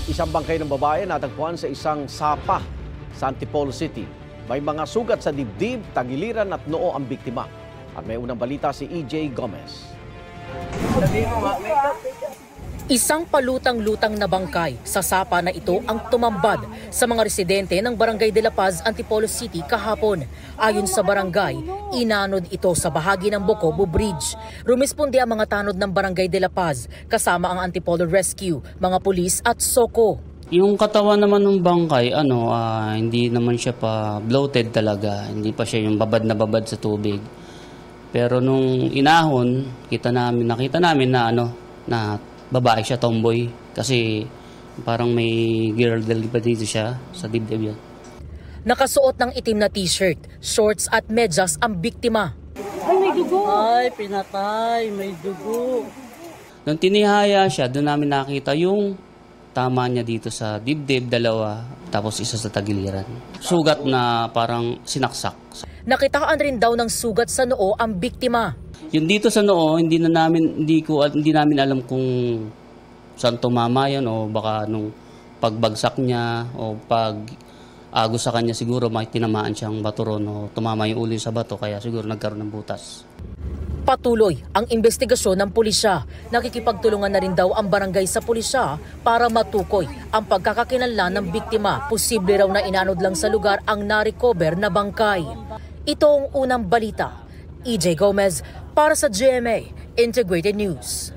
Isang bangkay ng babae natagpuan sa isang sapa sa Antipolo City. May mga sugat sa dibdib, tagiliran at noo ang biktima. At may unang balita si EJ Gomez. Isang palutang-lutang na bangkay sa sapa na ito ang tumambad sa mga residente ng Barangay de la Paz, Antipolo City kahapon. Ayon sa barangay, inanod ito sa bahagi ng Bocobo Bridge. Rumisponde ang mga tanod ng Barangay de la Paz kasama ang Antipolo Rescue, mga pulis at SOCO. Yung katawan naman ng bangkay, hindi naman siya pa bloated talaga. Hindi pa siya yung babad na babad sa tubig. Pero nung inahon, nakita namin na babae siya, tomboy. Kasi parang may girdle pa dito siya sa dibdib yan. Nakasuot ng itim na t-shirt, shorts at medyas ang biktima. Ay, may dugo! Ay, pinatay, may dugo. Nung tinihaya siya, doon namin nakita yung tama niya dito sa dibdib, dalawa, tapos isa sa tagiliran. Sugat na parang sinaksak. Nakitaan rin daw ng sugat sa noo ang biktima. Yung dito sa noo, hindi namin alam kung saan tumama yun o baka nung pagbagsak niya o pag-agos sa kanya siguro may tinamaan siyang bato ron o tumama yung ulo sa bato kaya siguro nagkaroon ng butas. Patuloy ang investigasyon ng pulisya. Nakikipagtulungan na rin daw ang barangay sa pulisya para matukoy ang pagkakakilanlan ng biktima. Posible raw na inanod lang sa lugar ang na-recover na bangkay. Ito ang unang balita. EJ Gomez para sa GMA Integrated News.